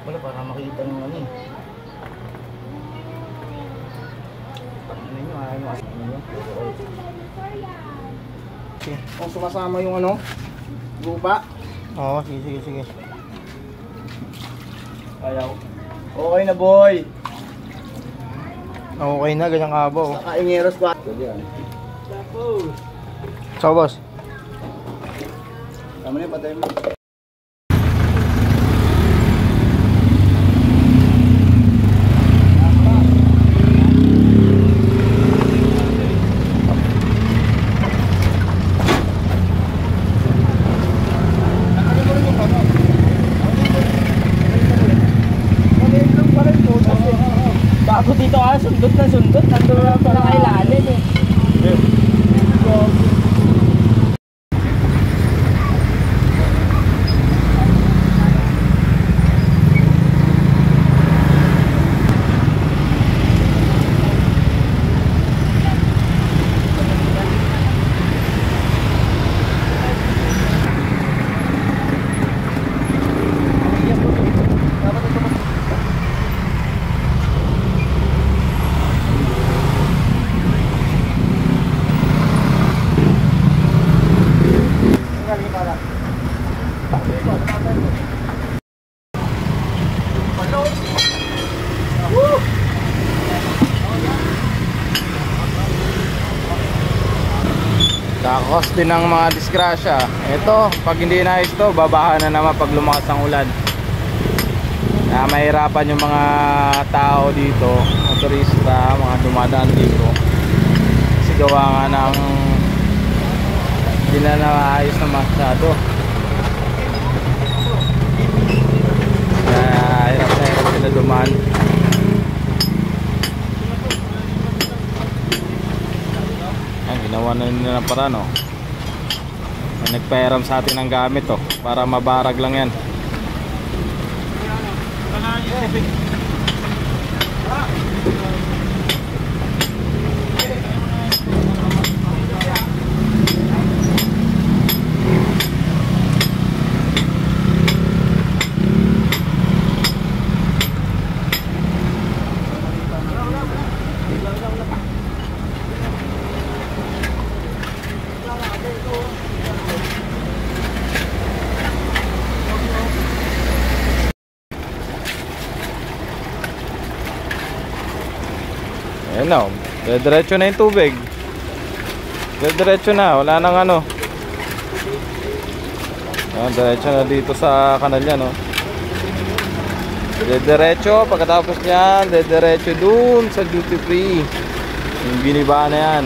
Wala, para makita ng ano eh. Ano nyo, ayaw nyo asin nyo. Okay. Kung sumasama yung ano, lupa. Oo, sige. Ayaw. Okay na boy. Okay na, ganyang kabo. Sa Kaingeros ba? So boss. Tama na yung patay mo. Bago dito sundot na sundot. Nandun na parang kailalim eh. Kakos din ng mga disgrasya. Ito, pag hindi naayos to, babaha na naman pag lumakas ang ulan. Kaya mahirapan yung mga tao dito, motorista, mga dumadaan dito. Kasi gawa nga ng hindi na naayos na masyado. Kaya hirap sila dumaan. Ginawa na nila ng paraan, oh. May nagpahiram sa atin ng gamit, oh, para mabarag lang yan. Ayan na, diretso na yung tubig. Diretso na, wala nang ano. Ayan, diretso na dito sa kanal yan, no. Diretso, pagkatapos niyan, diretso dun sa duty free. Yung biniba na yan.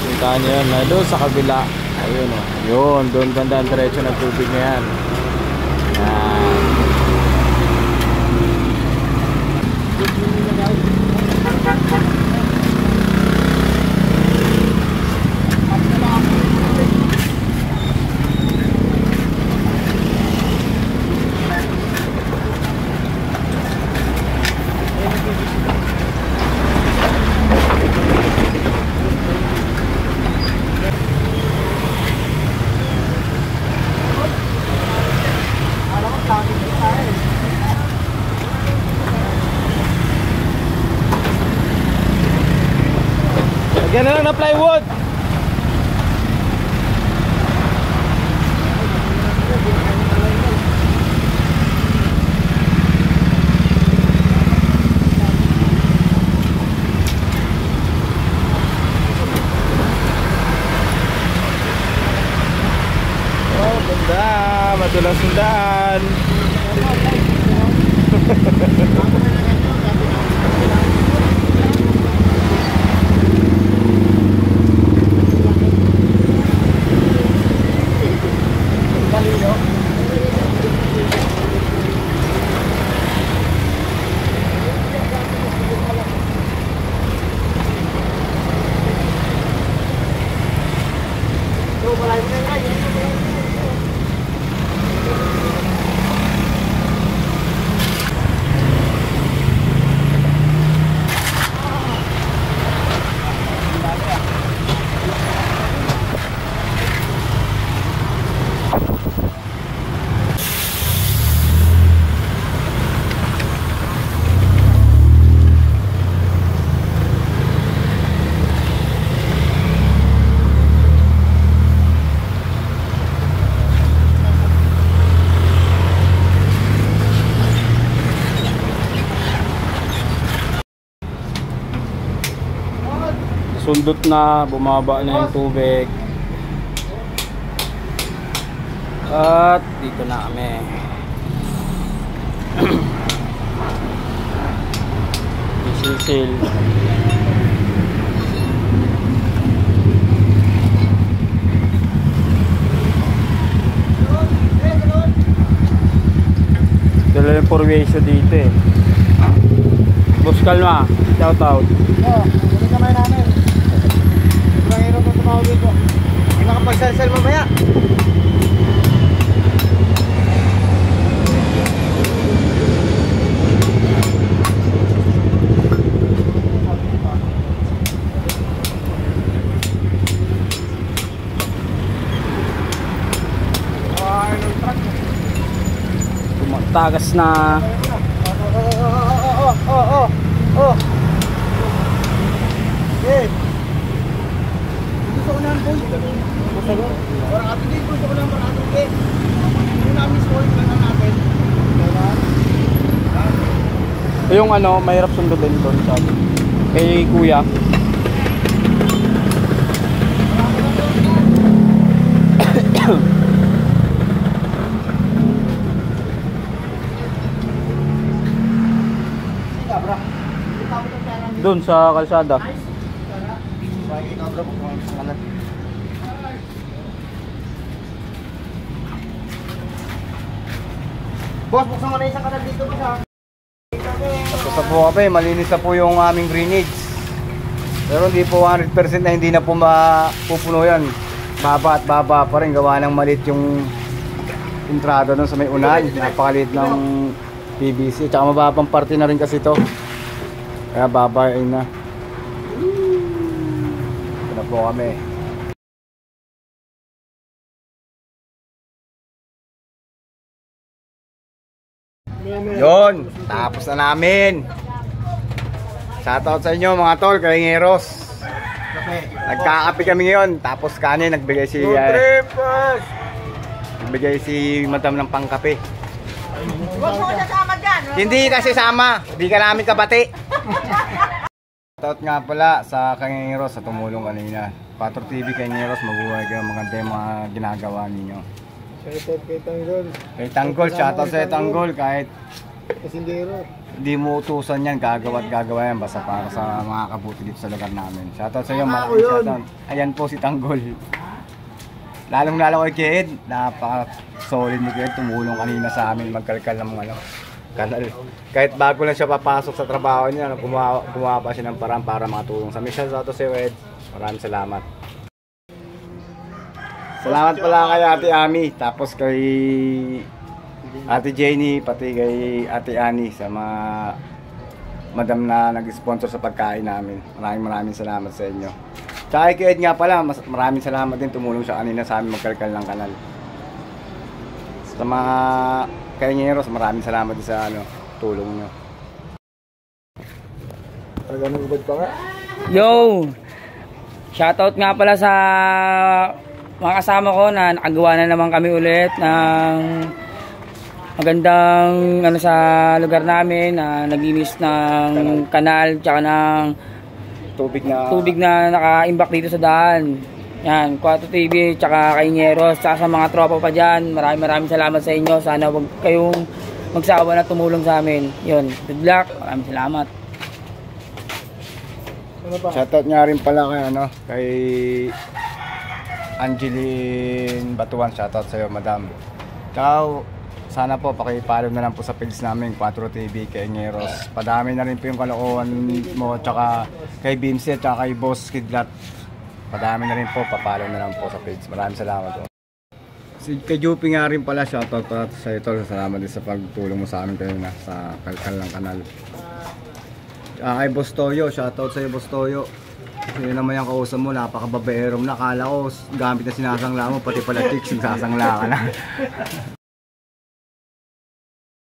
Puntaan nyo yan, doon sa kabila. Ayun, oh. Yun, doon bandang diretso ng tubig na yan. Ayan. Lagyan na lang na plywood. Oh, ganda. Matulang sundan. sundot na, bumaba na yung tubig. At dito na kami. Sisil. Dala yung purwesyo dito eh. Boss Kalma, shout out. Hindi kamay namin. Ibang hero kung tumawag dito. Hindi makapag-sell mamaya. Tagas na. Eh. Gusto ko naman po. Gusto ko. Orang ato din gusto ko naman para ato ke. Yung namin scoring lang natin. Yung ano, mahirap sundin doon sa kay Kuya. Doon sa kalsada. Boss, buksan mo na isang kanal dito ba? Tapos na po kami, malinis na po yung aming drainage. Pero hindi po 100% na hindi na po mapupuno yan. Baba at baba pa rin, gawa ng malit yung entrada doon sa may unahan. Napakaliit ng PVC, tsaka mababang parte na rin kasi ito. Kaya babayin na. Ito na po kami. Yun, tapos na namin. Shoutout sa inyo mga tol, kalingeros. Nagkakape kami ngayon, tapos kanin nagbigay si nagbigay si madam ng pangkape. Huwag mo kasama dyan. Hindi kasi sama, hindi ka namin kabati. Shoutout nga pala sa kalingeros sa tumulong kanina. Patro TV kalingeros, mabuhay kayo, maganda yung mga ginagawa ninyo. Shoutout kay Tanggol. Kay Tanggol, shoutout sa Tanggol, kahit Kasindero. hindi mo utusan yan, gagawa at gagawa yan basta para sa mga kabuti dito sa lugar namin. Shoutout sa iyo, maraming shoutout. Ayan po si Tanggol. Lalong lalo kay Kied, napaka-solid ni Kied, tumulong kanina sa amin magkalkal ng mga kanal. Kahit bago lang siya papasok sa trabaho niya, gumawa pa siya ng parang para makatulong sa amin. Shoutout sa iyo, Ed. Maraming salamat. Salamat pala kay Ate Ami, tapos kay Ate Jenny, pati kay Ate Ani sa mga madam na nag-sponsor sa pagkain namin. Maraming salamat sa inyo. Tsaka kay Ed nga pala, maraming salamat din, tumulong siya kanina sa amin magkalkal ng kanal. Sa mga kalingeros, maraming salamat din sa tulong nyo. Yo! Shoutout nga pala sa mga kasama ko na nakagawa na naman kami ulit ng magandang sa lugar namin na naglinis ng kanal tsaka ng tubig na naka-imbak dito sa daan. Yan, 4 TV tsaka Kalingeros tsaka sa mga tropa pa dyan. Maraming salamat sa inyo. Sana wag kayong magsawa na tumulong sa amin. Yun, good luck. Maraming salamat. Shoutout nga rin pala kay Angeline Batuan, shoutout sa iyo, madam. Tsaka sana po paki-follow na lang po sa page namin 4 TV Kalingeros. Padami na rin po yung kalokohan mo, tsaka kay Bimse, tsaka kay Boss Kidlat. Padami na rin po, pa-follow na lang po sa page. Maraming salamat po. Kay Jupi nga rin pala, shoutout pala sa ito. Salamat din sa pagtulong mo sa amin kayo na sa kalkal ng kanal. Kay Boss Toyo, shoutout sa iyo, Boss Toyo. Kasi naman yung kausap mo, napaka-babaerom na. Akala ko gamit na sinasangla mo, pati pala chicks, sasangla ka na.